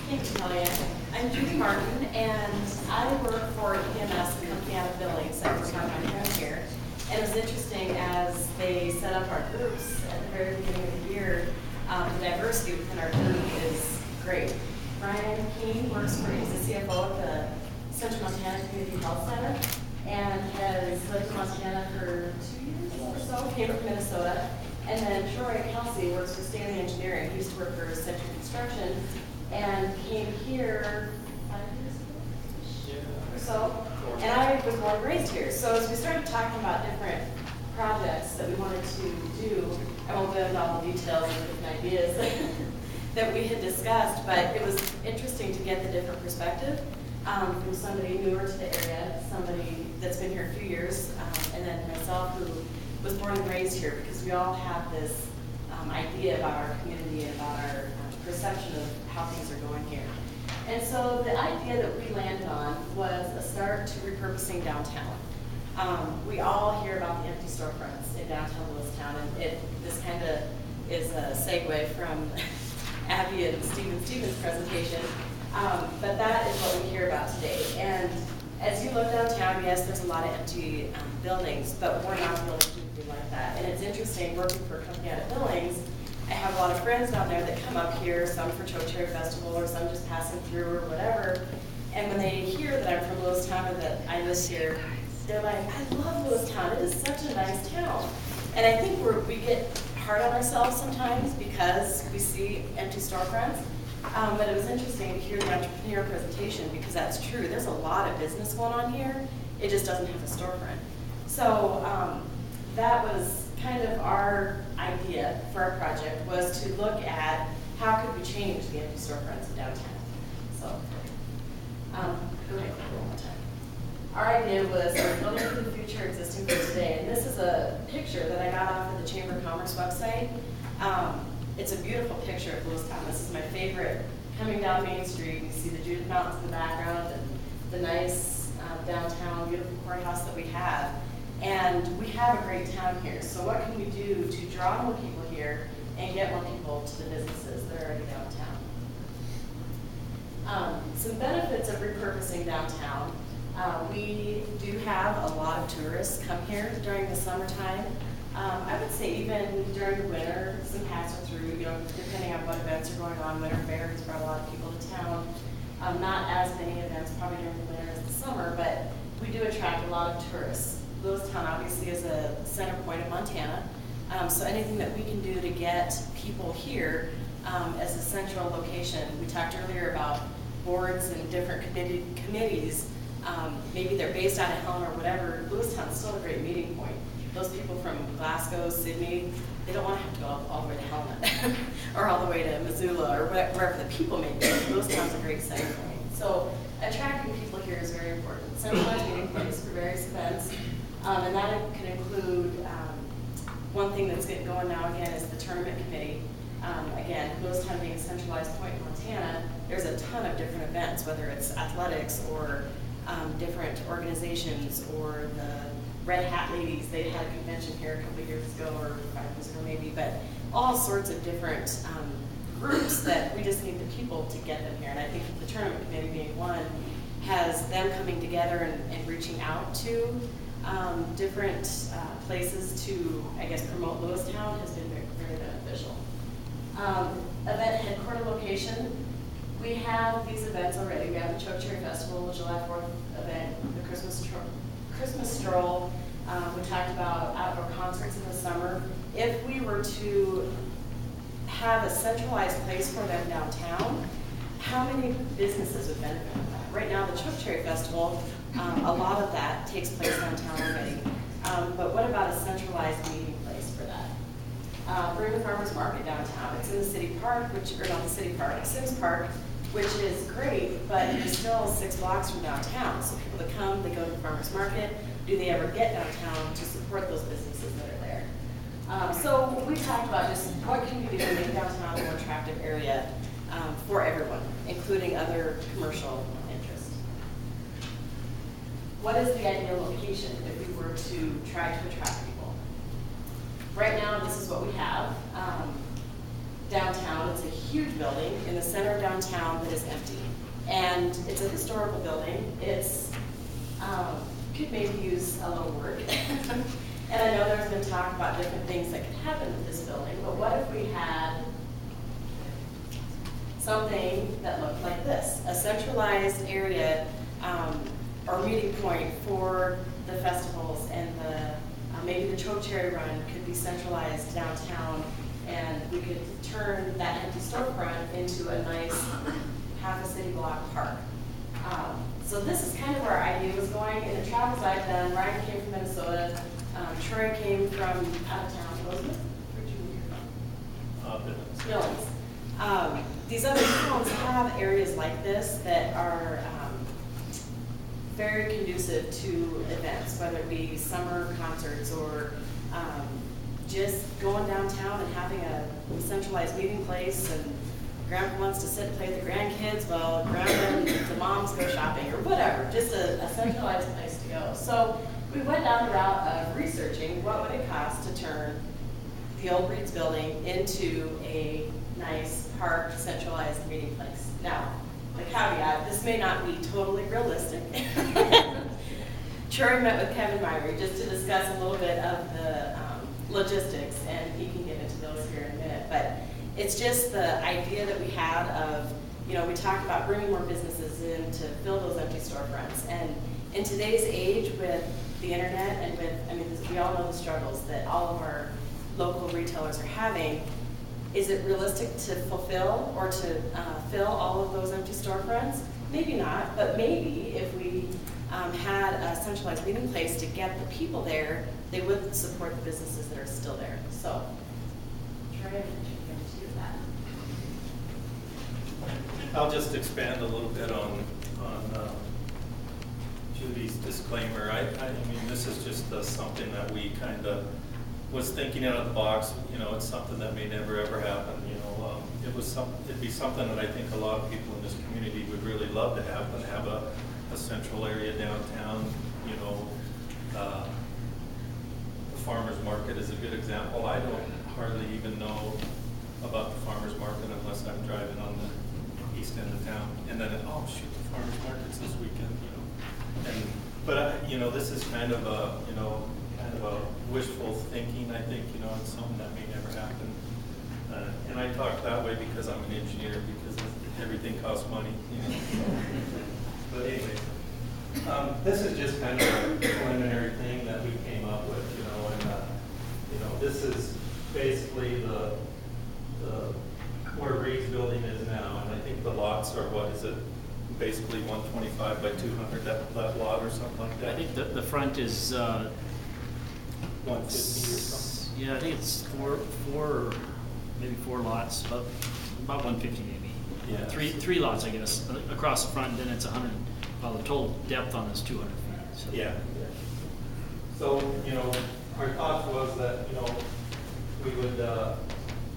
Thank you, Kellyanne. I'm Judy Martin, and I work for EMS, the company out of Billings. I work on my friend here. And it was interesting as they set up our groups at the very beginning of the year. The diversity within our group is great. Brian Keene works for, he's the CFO of the Central Montana Community Health Center, and has lived in Montana for 2 years or so, came from Minnesota. And then Troy Kelsey works for Stanley Engineering. He used to work for Century Construction and came here 5 years ago or so. And I was born and raised here. So as we started talking about different projects that we wanted to do, I won't go into all the details and different ideas that we had discussed, but it was interesting to get the different perspective from somebody newer to the area, somebody that's been here a few years, and then myself who was born and raised here, because we all have this idea about our community and about our perception of how things are going here. And so the idea that we landed on was a start to repurposing downtown. We all hear about the empty storefronts in downtown Lewistown, and this kind of is a segue from Abby and Stephen's presentation, but that is what we hear about today. And as you look downtown, yes, there's a lot of empty buildings, but we're not the only community like that. And it's interesting, working for a company out of Billings, I have a lot of friends down there that come up here, some for Chokecherry Festival or some just passing through or whatever. And when they hear that I'm from Lewistown or that I live here, they're like, I love Lewistown, it is such a nice town. And I think we get hard on ourselves sometimes because we see empty storefronts. But it was interesting to hear the entrepreneur presentation because that's true. There's a lot of business going on here. It just doesn't have a storefront. So that was kind of our idea for our project, was to look at how could we change the empty storefronts in downtown. So go ahead, one more time. Our idea was building for the future, existing for today. And this is a picture that I got off of the Chamber of Commerce website. It's a beautiful picture of Lewistown. This is my favorite. Coming down Main Street, you see the Judith Mountains in the background and the nice downtown, beautiful courthouse that we have. And we have a great town here. So what can we do to draw more people here and get more people to the businesses that are already downtown? Some benefits of repurposing downtown. We do have a lot of tourists come here during the summertime. I would say even during the winter, some pass are through, depending on what events are going on. Winter Fair has brought a lot of people to town. Not as many events probably during the winter as the summer, but we do attract a lot of tourists. Lewistown obviously is a center point of Montana, so anything that we can do to get people here as a central location. We talked earlier about boards and different committees. Maybe they're based out of Helena or whatever. Lewistown is still a great meeting point. Those people from Glasgow, Sydney, they don't want to have to go all the way to Helena or all the way to Missoula or wherever the people may be. Lewistown's a great center point. So attracting people here is very important. Centralized meeting place for various events. And that can include, one thing that's getting going now again is the tournament committee. Again, Lewistown being a centralized point in Montana, there's a ton of different events, whether it's athletics or different organizations or the Red Hat Ladies. They had a convention here a couple of years ago or 5 years ago maybe, but all sorts of different groups that we just need the people to get them here. And I think the tournament committee being one has them coming together and reaching out to different places to, I guess, promote Lewistown has been very, very beneficial. Event headquarter location. We have these events already. We have the Chokecherry Festival, the July 4th event, the Christmas stroll. We talked about outdoor concerts in the summer. If we were to have a centralized place for them downtown, how many businesses would benefit from that? Right now, the Chokecherry Festival, a lot of that takes place downtown already. But what about a centralized meeting place for that? Bring the Farmers Market downtown. It's in the city park, or not the city park, Sims Park, which is great, but it's still 6 blocks from downtown. So people that come, they go to the Farmers Market. Do they ever get downtown to support those businesses that are there? So we talked about just what can we do to make downtown a more attractive area for everyone, including other commercial interests. What is the ideal location if we were to try to attract people? Right now, this is what we have. downtown. It's a huge building in the center of downtown that is empty. And it's a historical building. It's, could maybe use a little work. And I know there's been talk about different things that could happen with this building, but what if we had something that looked like this, a centralized area or meeting point for the festivals and the maybe the Choke Cherry Run could be centralized downtown, and we could turn that empty storefront into a nice half a city block park. So this is kind of where our idea was going. In the travels I've done, Ryan came from Minnesota, Troy came from out of town, Elizabeth, where'd you move here from? Billings. These other towns have areas like this that are very conducive to events, whether it be summer concerts or just going downtown and having a centralized meeting place, and grandpa wants to sit and play with the grandkids while grandma and the moms go shopping or whatever, just a centralized place to go. So we went down the route of researching what would it cost to turn the old Reed's building into a nice park centralized meeting place. Now, the caveat, this may not be totally realistic. Troy met with Kevin Myrie just to discuss a little bit of the logistics, and he can get into those here in a minute. But it's just the idea that we had of, you know, we talked about bringing more businesses in to fill those empty storefronts. And in today's age with the internet and with, I mean, we all know the struggles that all of our local retailers are having. Is it realistic to fulfill or to fill all of those empty storefronts? Maybe not, but maybe if we had a centralized meeting place to get the people there, they would support the businesses that are still there. So, try to introduce you to that. I'll just expand a little bit on Judy's disclaimer. I mean, this is just something that we kind of was thinking out of the box. You know, it's something that may never ever happen. You know, it'd be something that I think a lot of people in this community would really love to have a central area downtown. You know, the farmers market is a good example. I don't hardly even know about the farmers market unless I'm driving on the east end of town, and then oh shoot, the farmers market's this weekend. You know, but you know, this is kind of a wishful thinking. I think, you know, it's something that may never happen. And I talk that way because I'm an engineer, because everything costs money. You know? But anyway, this is just kind of a preliminary thing that we came up with, you know, and you know, this is basically the where Reed's building is now, and I think the lots are, what is it? Basically 125 by 200, that lot or something like that. I think the front is 150 or something. yeah, I think it's maybe four lots, about 150 maybe. Yeah. Three lots, I guess, across the front. Then it's 100. Well, the total depth on is 200 feet. So. Yeah. So, you know, our thought was that, you know, we would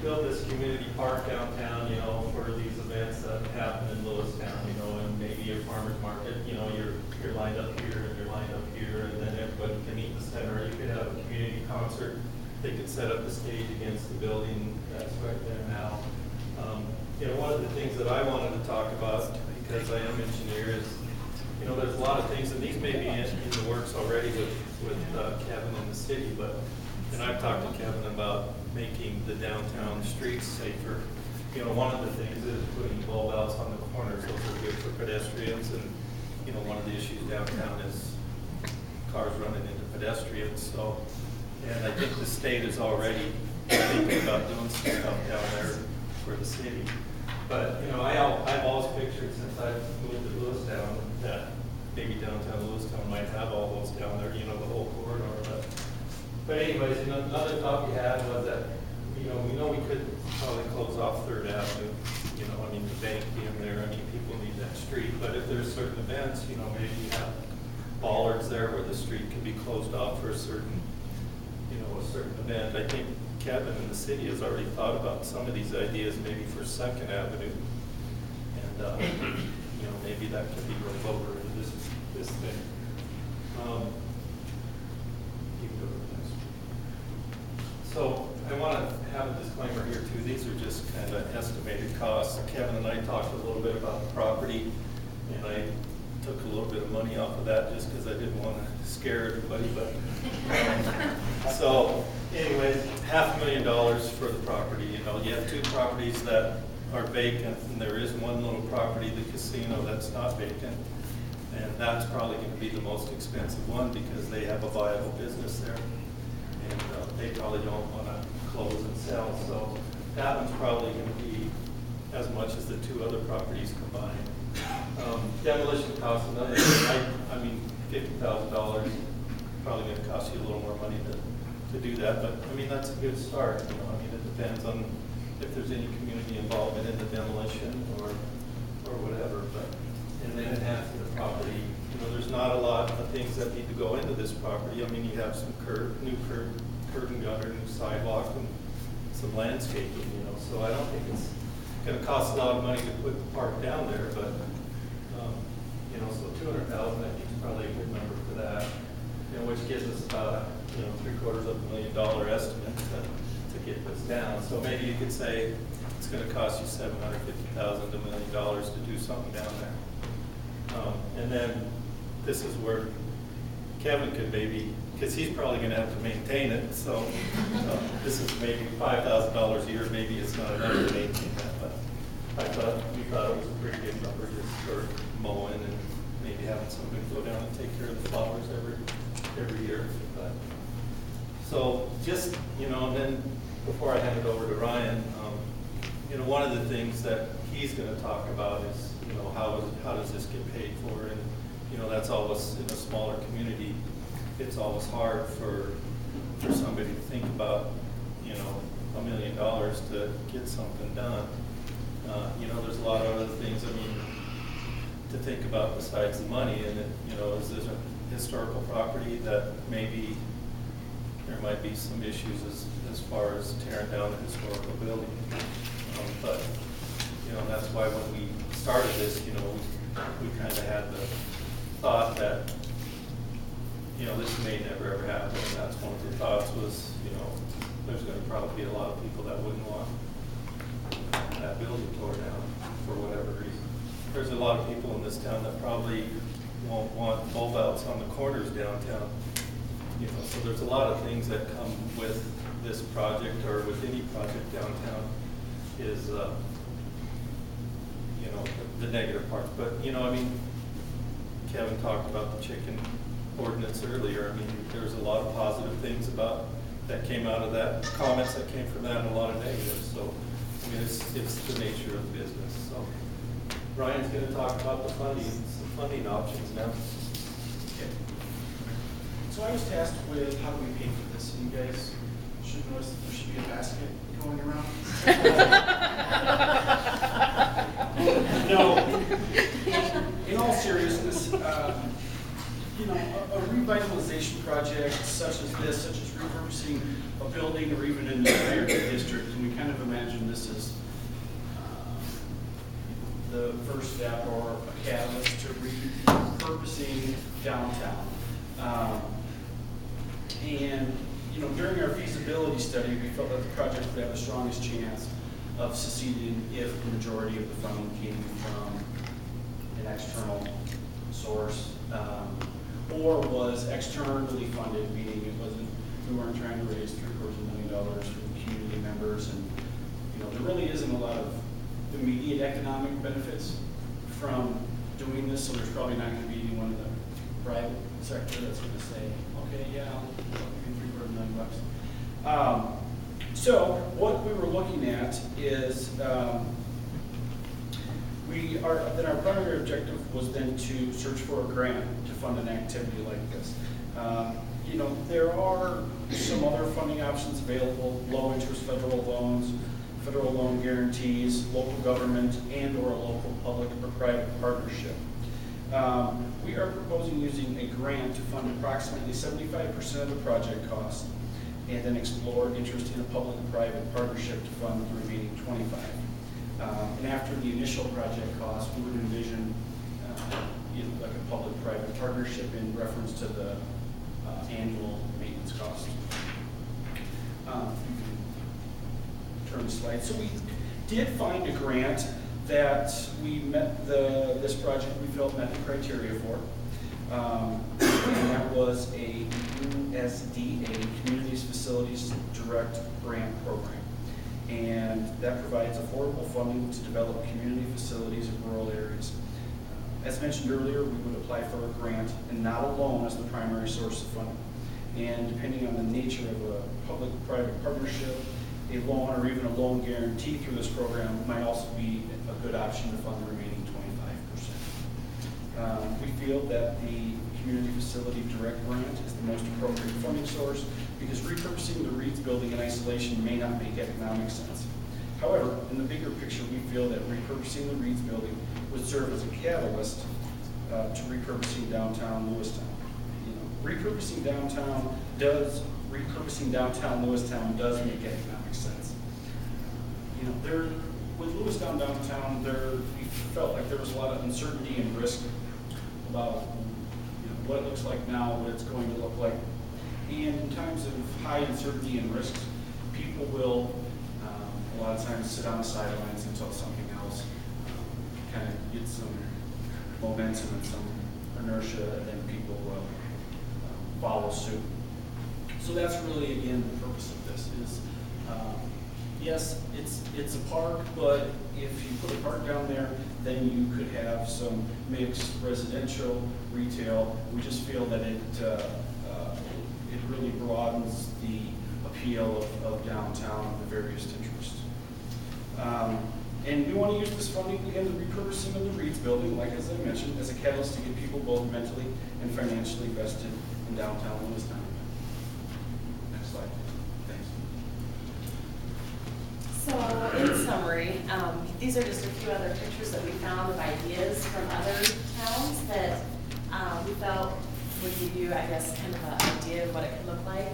build this community park downtown, you know, for these events that happen in Lewistown, you know, and maybe your farmer's market, you know, you're lined up here and you're lined up here, and then everybody can meet in the center. You could have a community concert. They could set up a stage against the building that's right there now. You know, one of the things that I wanted to talk about, because I am an engineer, is, you know, there's a lot of things, and these may be in the works already with Kevin in the city, but, and I've talked to Kevin about making the downtown streets safer. You know, one of the things is putting bulb outs on the corners. Those are good for pedestrians, and, you know, one of the issues downtown is cars running into pedestrians. So, and I think the state is already thinking about doing some stuff down there for the city. But, you know, I've always pictured since I've moved to Lewistown that maybe downtown Lewistown might have all those down there, you know, the whole corridor. But anyways, you know, another thought we had was that, you know, we could probably close off 3rd Avenue. You know, I mean, the bank being there, I mean, people need that street. But if there's certain events, you know, maybe you have bollards there where the street can be closed off for a certain, you know, a certain event. I think Kevin in the city has already thought about some of these ideas, maybe for 2nd Avenue. And, you know, maybe that could be rolled over into this thing. You can go to the next. So I want to have a disclaimer here too. These are just kind on the property, and I took a little bit of money off of that just because I didn't want to scare everybody, but, so anyways, $500,000 for the property. You know, you have two properties that are vacant, and there is one little property, the casino, that's not vacant. And that's probably going to be the most expensive one because they have a viable business there. And they probably don't want to close and sell. So that one's probably going to be as much as the two other properties combined. Demolition costs another, I mean, $50,000, probably going to cost you a little more money to do that. But I mean, that's a good start. You know, I mean, it depends on if there's any community involvement in the demolition or whatever. But and then enhancing the property. You know, there's not a lot of things that need to go into this property. I mean, you have some new curb and gutter, new sidewalk, and some landscaping, you know. So I don't think it's going to cost a lot of money to put the park down there, but, you know, so $200,000, I think is probably a good number for that, you know, which gives us about, you know, $750,000 estimate to get this down. So maybe you could say it's going to cost you $750,000 to $1 million to do something down there. And then this is where Kevin could maybe, because he's probably going to have to maintain it, so this is maybe $5,000 a year, maybe it's not enough to maintain that, but we thought it was a pretty good number just for mowing and maybe having somebody go down and take care of the flowers every year. But, so just, you know, and then before I hand it over to Ryan, you know, one of the things that he's going to talk about is, you know, how does this get paid for? And, you know, that's always, in a smaller community, it's always hard for somebody to think about, you know, $1 million to get something done. You know, there's a lot of other things, I mean, to think about besides the money. And, you know, is this a historical property that maybe there might be some issues as far as tearing down a historical building. But, you know, that's why when we started this, you know, we kind of had the thought that, you know, this may never ever happen. And that's one of the thoughts was, you know, there's going to probably be a lot of people that wouldn't want that building tore down for whatever reason. There's a lot of people in this town that probably won't want bulb outs on the corners downtown. You know, so there's a lot of things that come with this project or with any project downtown is, you know, the negative parts. But, you know, I mean, Kevin talked about the chicken ordinance earlier. I mean, there's a lot of positive things about that came out of that, comments that came from that, and a lot of negatives. So, I mean, it's the nature of the business. So, Ryan's going to talk about the funding options now. Okay. So I was tasked with how do we pay for this, and you guys should notice that there should be a basket going around. No, in all seriousness, you know, a revitalization project such as this, such as repurposing a building or even an entire district, and we kind of imagine this as the first step or a catalyst to repurposing downtown. And you know, during our feasibility study, we felt that the project would have the strongest chance of succeeding if the majority of the funding came from an external source, or was externally funded, meaning we weren't trying to raise $750,000 from community members, and you know, there really isn't a lot of immediate economic benefits from doing this, so there's probably not going to be anyone in the private sector that's going to say, okay, yeah, I'll give you $750,000. So what we were looking at is our primary objective was then to search for a grant to fund an activity like this. You know, there are some other funding options available: low interest federal loans, federal loan guarantees, local government, and or a local public or private partnership. We are proposing using a grant to fund approximately 75% of the project cost, and then explore interest in a public-private partnership to fund the remaining 25%. And after the initial project cost, we would envision either like a public-private partnership in reference to the annual maintenance cost. You can turn the slide. So we did find a grant that we met this project we felt met the criteria for. And that was a USDA, Communities Facilities Direct Grant Program. And that provides affordable funding to develop community facilities in rural areas. As mentioned earlier, we would apply for a grant and not a loan as the primary source of funding. And depending on the nature of a public-private partnership, a loan or even a loan guarantee through this program might also be a good option to fund the remaining 25%. We feel that the Community Facility Direct Grant is the most appropriate funding source because repurposing the Reeds building in isolation may not make economic sense. However, in the bigger picture, we feel that repurposing the Reeds building would serve as a catalyst to repurposing downtown Lewistown. Repurposing downtown Lewistown does make economic sense. With Lewistown downtown, we felt like there was a lot of uncertainty and risk about what it looks like now, what it's going to look like. And in times of high uncertainty and risks, people will a lot of times sit on the sidelines until something else kind of gets some momentum and some inertia, and then people will follow suit. So that's really, again, the purpose of this is, yes, it's a park, but if you put a park down there, then you could have some mixed residential, retail. We just feel that it really broadens the appeal of downtown and the various interests. And we want to use this funding, again, the repurposing of the Reeds building, like as I mentioned, as a catalyst to get people both mentally and financially vested in downtown Lewistown. Next slide. Thanks. So in summary, these are just a few other pictures that we found of ideas from other towns that we felt would give you, I guess, kind of an idea of what it could look like.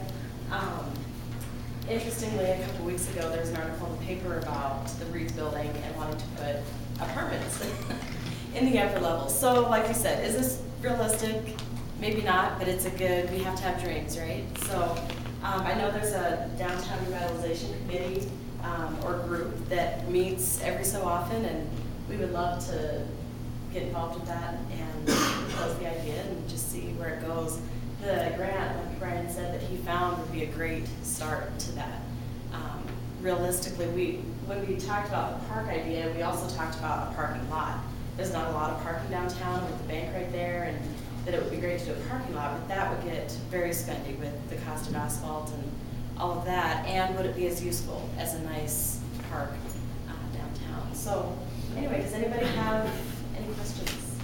Interestingly, a couple weeks ago, there was an article in the paper about the Reeds building and wanting to put apartments in the upper levels. So like we said, is this realistic? Maybe not, but it's we have to have dreams, right? So I know there's a downtown revitalization committee or group that meets every so often, and we would love to get involved with that and propose the idea and just see where it goes. The grant, like Brian said, that he found would be a great start to that. Realistically, when we talked about the park idea, we also talked about a parking lot. There's not a lot of parking downtown with the bank right there, and that it would be great to do a parking lot, but that would get very spendy with the cost of asphalt and all of that. And would it be as useful as a nice park downtown? So anyway, does anybody have any questions?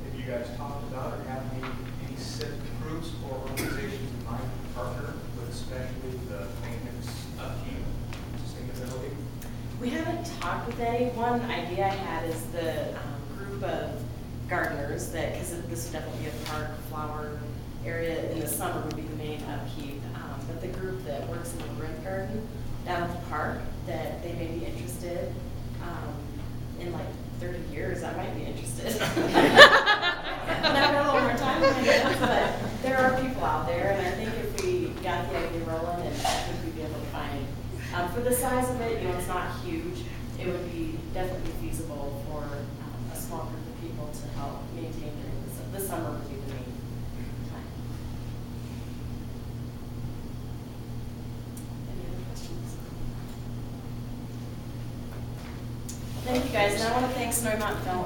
Have you guys talked about or have any set groups or organizations in mind to partner with, especially the maintenance, upkeep, sustainability? We haven't talked with any. One idea I had is the group of gardeners that, because this would definitely be a park, flower area in the summer would be the main upkeep. But the group that works in the Corinth Garden down at the park, that they may be interested in like 30 years, I might be interested. Not a little more time, but there are people out there, and I think if we got the idea rolling, and I think we'd be able to find. For the size of it, it's not huge. It would be definitely feasible for a small group of people to help maintain during the summer would be the main time. Any other questions? Thank you guys, and I want to thank Snowy Mountain Development